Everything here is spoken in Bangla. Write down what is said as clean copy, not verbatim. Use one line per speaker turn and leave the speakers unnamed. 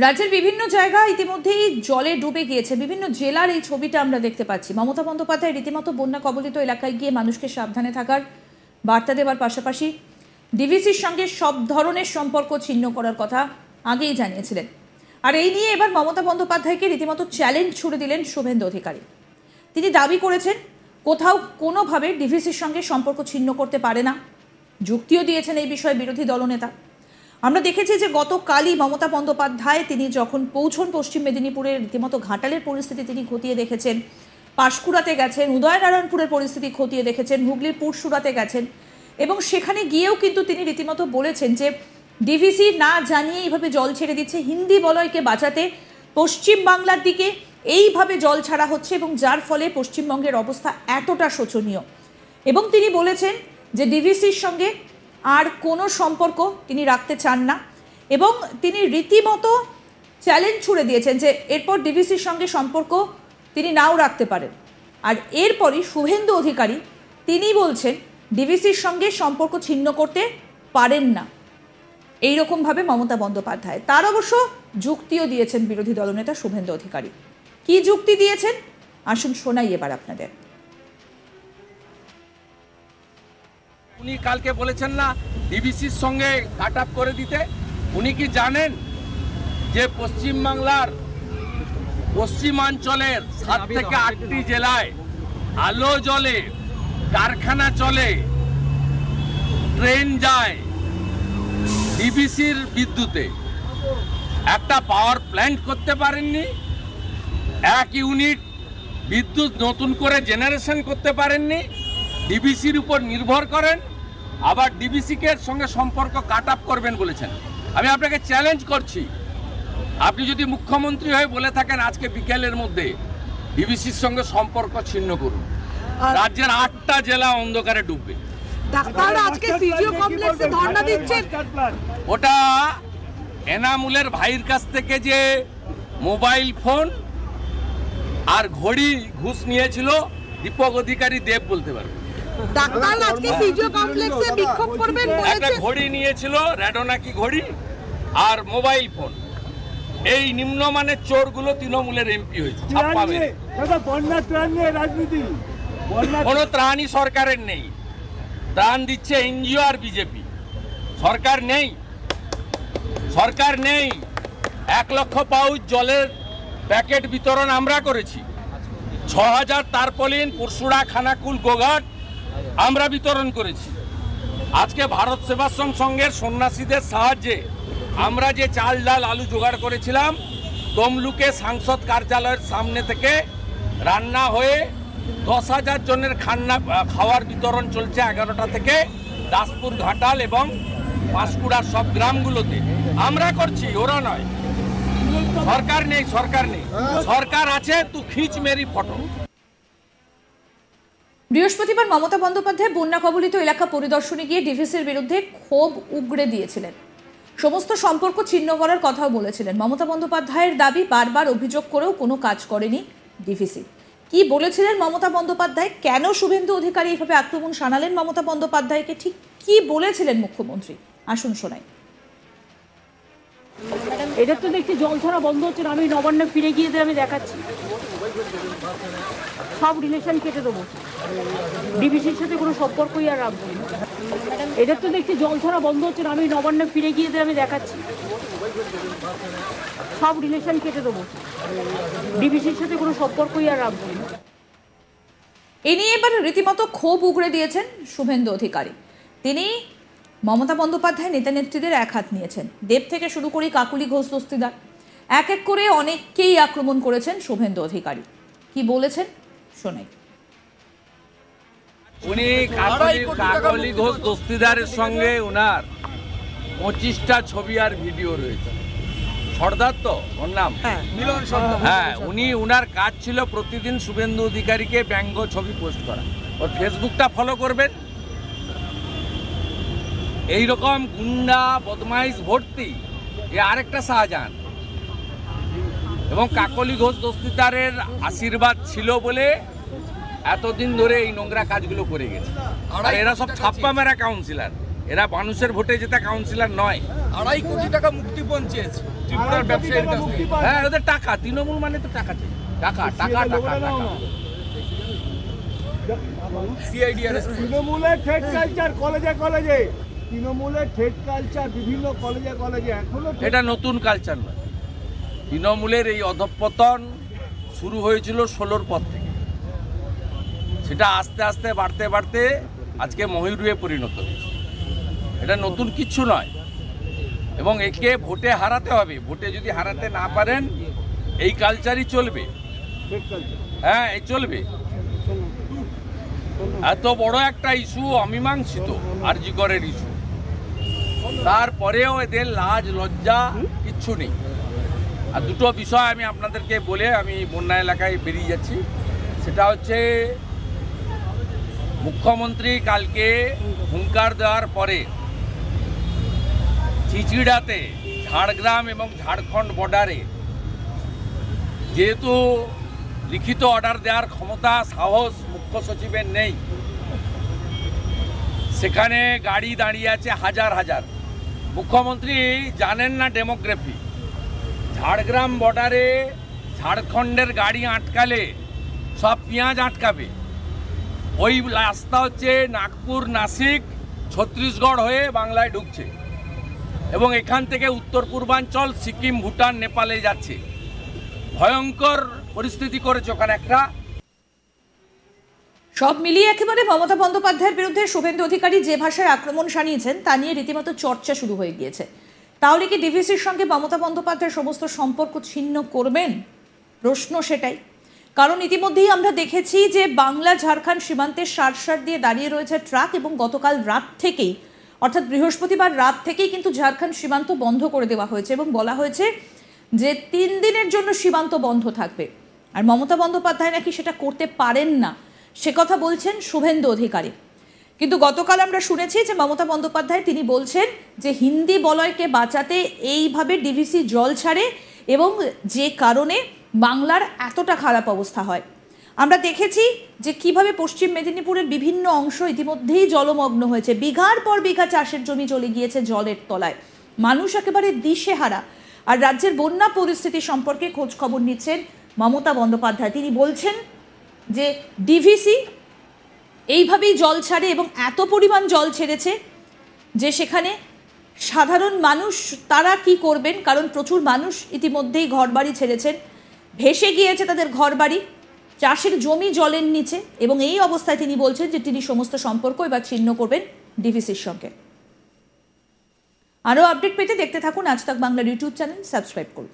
রাজ্যের বিভিন্ন জায়গা ইতিমধ্যেই জলে ডুবে গিয়েছে। বিভিন্ন জেলার এই ছবিটা আমরা দেখতে পাচ্ছি। মমতা বন্দ্যোপাধ্যায় রীতিমতো বন্যা কবলিত এলাকায় গিয়ে মানুষকে সাবধানে থাকার বার্তা দেওয়ার পাশাপাশি ডিভিসির সঙ্গে সব ধরনের সম্পর্ক ছিন্ন করার কথা আগেই জানিয়েছিলেন। আর এই নিয়ে এবার মমতা বন্দ্যোপাধ্যায়কে রীতিমতো চ্যালেঞ্জ ছুড়ে দিলেন শুভেন্দু অধিকারী। তিনি দাবি করেছেন কোথাও কোনোভাবে ডিভিসির সঙ্গে সম্পর্ক ছিন্ন করতে পারে না। যুক্তিও দিয়েছেন এই বিষয়ে বিরোধী দলনেতা। আমরা দেখেছি যে গতকালই মমতা বন্দ্যোপাধ্যায় তিনি যখন পৌঁছন পশ্চিম মেদিনীপুরের রীতিমতো ঘাটালের পরিস্থিতি তিনি খতিয়ে দেখেছেন, পাঁশকুড়াতে গেছেন, উদয়নারায়ণপুরের পরিস্থিতি খতিয়ে দেখেছেন, হুগলির পুরসুরাতে গেছেন এবং সেখানে গিয়েও কিন্তু তিনি রীতিমতো বলেছেন যে ডিভিসি না জানিয়ে এইভাবে জল ছেড়ে দিচ্ছে, হিন্দি বলয়কে বাঁচাতে পশ্চিম বাংলার দিকে এইভাবে জল ছাড়া হচ্ছে এবং যার ফলে পশ্চিমবঙ্গের অবস্থা এতটা শোচনীয়। এবং তিনি বলেছেন যে ডিভিসির সঙ্গে আর কোনো সম্পর্ক তিনি রাখতে চান না এবং তিনি রীতিমতো চ্যালেঞ্জ ছুড়ে দিয়েছেন যে এরপর ডিভিসির সঙ্গে সম্পর্ক তিনি নাও রাখতে পারেন। আর এরপরই শুভেন্দু অধিকারী তিনি বলছেন ডিভিসির সঙ্গে সম্পর্ক ছিন্ন করতে পারেন না। এইরকমভাবে মমতা বন্দ্যোপাধ্যায় তার অবশ্য যুক্তিও দিয়েছেন বিরোধী দলনেতা শুভেন্দু অধিকারী। কি যুক্তি দিয়েছেন আসুন শোনাই এবার আপনাদের।
উনি কালকে বলেছেন না ডিভিসির সঙ্গে কাট আপ করে দিতে। উনি কি জানেন যে পশ্চিমবাংলার পশ্চিমাঞ্চলের 7 থেকে 8টি জেলায় আলো জ্বলে, কারখানা চলে, ট্রেন যায় ডিভিসির বিদ্যুতে? একটা পাওয়ার প্ল্যান্ট করতে পারেননি, 1 ইউনিট বিদ্যুৎ নতুন করে জেনারেশন করতে পারেননি, ডিভিসির উপর নির্ভর করেন, আবার ডিভিসিকে সঙ্গে সম্পর্ক কাট আপ করবেন বলেছেন। আমি আপনাকে চ্যালেঞ্জ করছি, আপনি যদি মুখ্যমন্ত্রী হয়ে বলে থাকেন আজকে বিকেলের মধ্যে ডিভিসির সঙ্গে সম্পর্ক ছিন্ন করুন, রাজ্যের 8টা জেলা অন্ধকারে ডুববে। ওটা এনামুলের ভাইয়ের কাছ থেকে যে মোবাইল ফোন আর ঘড়ি ঘুষ নিয়েছিল দীপক অধিকারী দেব বলতে পারবে। একটা ঘড়ি নিয়েছিল, রেডোনাকি ঘড়ি আর মোবাইল ফোন। এই নিম্নমানের চোরগুলো তৃণমূলের এমপি হয়েছে। কোনো ত্রাণই সরকারের নেই, ত্রাণ দিচ্ছে এনজিও আর বিজেপি। সরকার নেই, সরকার নেই। 1 লক্ষ পাউচ জলের প্যাকেট বিতরণ আমরা করেছি, 6000 তারপলিন পুরসুড়া, খানাকুল, গোঘাট আমরা বিতরণ করেছি। আজকে ভারত সেবাশ্রম সংঘের সন্ন্যাসীদের সাহায্যে আমরা যে চাল ডাল আলু জোগাড় করেছিলাম, তমলুকে সাংসদ কার্যালয়ের সামনে থেকে রান্না হয়ে 10,000 জনের খাওয়ার বিতরণ চলছে 11টা থেকে। দাসপুর, ঘাটাল এবং পাঁশকুড়ার সব গ্রামগুলোতে আমরা করছি, ওরা নয়। সরকার নেই, সরকার নেই। সরকার আছে তু খিচ মেরি ফটো।
বৃহস্পতিবার মমতা বন্দ্যোপাধ্যায় বন্যা কবলিত এলাকা পরিদর্শনে গিয়ে ডিভিসির বিরুদ্ধে ক্ষোভ উগড়ে দিয়েছিলেন। সমস্ত সম্পর্ক ছিন্ন করার কথাও বলেছিলেন। মমতা বন্দ্যোপাধ্যায়ের দাবি বারবার অভিযোগ করেও কোনো কাজ করেনি ডিভিসি। কি বলেছিলেন মমতা বন্দ্যোপাধ্যায়, কেন শুভেন্দু অধিকারী এইভাবে আক্রমণ শানালেন মমতা বন্দ্যোপাধ্যায়কে, ঠিক কি বলেছিলেন মুখ্যমন্ত্রী আসুন শোনাই।
এটা তো দেখছি জল ছাড়া বন্ধ হচ্ছে না। আমি নবান্নে ফিরে গিয়ে আমি দেখাচ্ছি, সব রিলেশন কেটে দেবো, ডিভিসির সাথে কোনো সম্পর্কই আর রাখবো না। এটা তো দেখছি জল ছাড়া বন্ধ হচ্ছে না। আমি নবান্নে ফিরে গিয়ে আমি দেখাচ্ছি, সব রিলেশন কেটে দেবো, ডিভিসির সাথে কোনো সম্পর্কই আর রাখবো না।
এ নিয়ে এবার রীতিমতো ক্ষোভ উগড়ে দিয়েছেন শুভেন্দু অধিকারী। তিনি মমতা বন্দ্যোপাধ্যায় নেতা নেত্রীদের এক হাত নিয়েছেন। দেব থেকে শুরু করে কাকুলি ঘোষ দস্তিদার এক এক করে অনেককেই আক্রমণ করেছেন শুভেন্দু অধিকারী। কি বলেছেন শোনাই।
উনি কাকলি ঘোষ দস্তিদারের সঙ্গে উনার 25টা ছবি আর ভিডিও রয়েছে। সর্দার তো ওর নাম, মিলন সর্দার। হ্যাঁ, উনার কাজ ছিল প্রতিদিন শুভেন্দু অধিকারীকে ব্যঙ্গ ছবি পোস্ট করা। ওর ফেসবুকটা ফলো করবেন। এইরকম গুন্ডা বদমাইশ ভর্তি এ আরেকটা শাহজাহান। এবং কাকলি ঘোষ দস্তিদারের আশীর্বাদ ছিল বলে এতদিন ধরে এই নোংরা কাজগুলো করে গেছে। আর এরা সব ছাপ্পা মেরা কাউন্সিলর, এরা মানুষের ভোটে জেতা কাউন্সিলর নয়।
2.5 কোটি টাকা মুক্তি
জীবন চেয়েছে ত্রিপুরার ব্যবসায়ীর কাছ থেকে। হ্যাঁ, ওদের টাকা, তৃণমূল মানে তো টাকা চাই, টাকা টাকা টাকা টাকা।
তৃণমূলের থ্রেড কালচার কলেজে কলেজে, তৃণমূলের থ্রেড কালচার বিভিন্ন কলেজে কলেজে এখনো।
এটা নতুন কালচার নয়। তৃণমূলের এই অধঃপতন শুরু হয়েছিল 16-র পর থেকে, সেটা আস্তে আস্তে বাড়তে বাড়তে আজকে ময়ূরে পরিণত হয়েছে। এটা নতুন কিচ্ছু নয়, এবং একে ভোটে হারাতে হবে। ভোটে যদি হারাতে না পারেন এই কালচারই চলবে। হ্যাঁ, এই চলবে। এত বড় একটা ইস্যু অমীমাংসিত, আরজিকরের ইস্যু, তারপরেও এদের লাজ লজ্জা কিচ্ছু নেই। আর দুটো বিষয় আমি আপনাদেরকে বলে আমি বন্যা এলাকায় বেরিয়ে যাচ্ছি। সেটা হচ্ছে, মুখ্যমন্ত্রী কালকে হুঙ্কার দেওয়ার পরে চিচিড়াতে, ঝাড়গ্রাম এবং ঝাড়খণ্ড বর্ডারে, যেহেতু লিখিত অর্ডার দেওয়ার ক্ষমতা সাহস মুখ্য সচিবের নেই, সেখানে গাড়ি দাঁড়িয়ে আছে হাজার হাজার। মুখ্যমন্ত্রী জানেন না ডেমোগ্রাফি। ঝাড়গ্রাম বর্ডারে ঝাড়খণ্ডের গাড়ি আটকালে সব পেঁয়াজ আটকাবে। ওই রাস্তা হচ্ছে নাগপুর, নাসিক, ছত্তিশগড় হয়ে বাংলায় ঢুকছে, এবং এখান থেকে উত্তর পূর্বাঞ্চল, সিকিম, ভুটান, নেপালে যাচ্ছে। ভয়ঙ্কর পরিস্থিতি করেছে ওখানে একটা।
সব মিলিয়ে একেবারে মমতা বন্দ্যোপাধ্যায়ের বিরুদ্ধে শুভেন্দু অধিকারী যে ভাষায় আক্রমণ শানিয়েছেন তা নিয়ে রীতিমতো চর্চা শুরু হয়ে গিয়েছে। তাহলে কি ডিভিসির সঙ্গে মমতা বন্দ্যোপাধ্যায় সমস্ত সম্পর্ক ছিন্ন করবেন? প্রশ্ন সেটাই। কারণ ইতিমধ্যেই আমরা দেখেছি যে বাংলা ঝাড়খণ্ড সীমান্তের সার দিয়ে দাঁড়িয়ে রয়েছে ট্রাক, এবং গতকাল রাত থেকেই, অর্থাৎ বৃহস্পতিবার রাত থেকেই কিন্তু ঝাড়খণ্ড সীমান্ত বন্ধ করে দেওয়া হয়েছে, এবং বলা হয়েছে যে 3 দিনের জন্য সীমান্ত বন্ধ থাকবে। আর মমতা বন্দ্যোপাধ্যায় নাকি সেটা করতে পারেন না, সে কথা বলছেন শুভেন্দু অধিকারী। কিন্তু গতকাল আমরা শুনেছি যে মমতা বন্দ্যোপাধ্যায় তিনি বলছেন যে হিন্দি বলয়কে বাঁচাতে এইভাবে ডিভিসি জল ছাড়ে, এবং যে কারণে বাংলার এতটা খারাপ অবস্থা হয়। আমরা দেখেছি যে কিভাবে পশ্চিম মেদিনীপুরের বিভিন্ন অংশ ইতিমধ্যেই জলমগ্ন হয়েছে, বিঘার পর বিঘা চাষের জমি চলে গিয়েছে জলের তলায়, মানুষ একেবারে দিশেহারা। আর রাজ্যের বন্যা পরিস্থিতি সম্পর্কে খোঁজ খবর নিচ্ছেন মমতা বন্দ্যোপাধ্যায়। তিনি বলছেন যে ডিভিসি এইভাবেই জল ছাড়ে, এবং এত পরিমাণ জল ছেড়েছে যে সেখানে সাধারণ মানুষ তারা কি করবেন, কারণ প্রচুর মানুষ ইতিমধ্যেই ঘরবাড়ি ছেড়েছেন, ভেসে গিয়েছে তাদের ঘরবাড়ি, চাষের জমি জলের নিচে। এবং এই অবস্থায় তিনি বলছেন যে তিনি সমস্ত সম্পর্ক এবার ছিন্ন করবেন ডিভিসির সঙ্গে। আরও আপডেট পেতে দেখতে থাকুন আজ তাক বাংলার ইউটিউব চ্যানেল, সাবস্ক্রাইব করুন।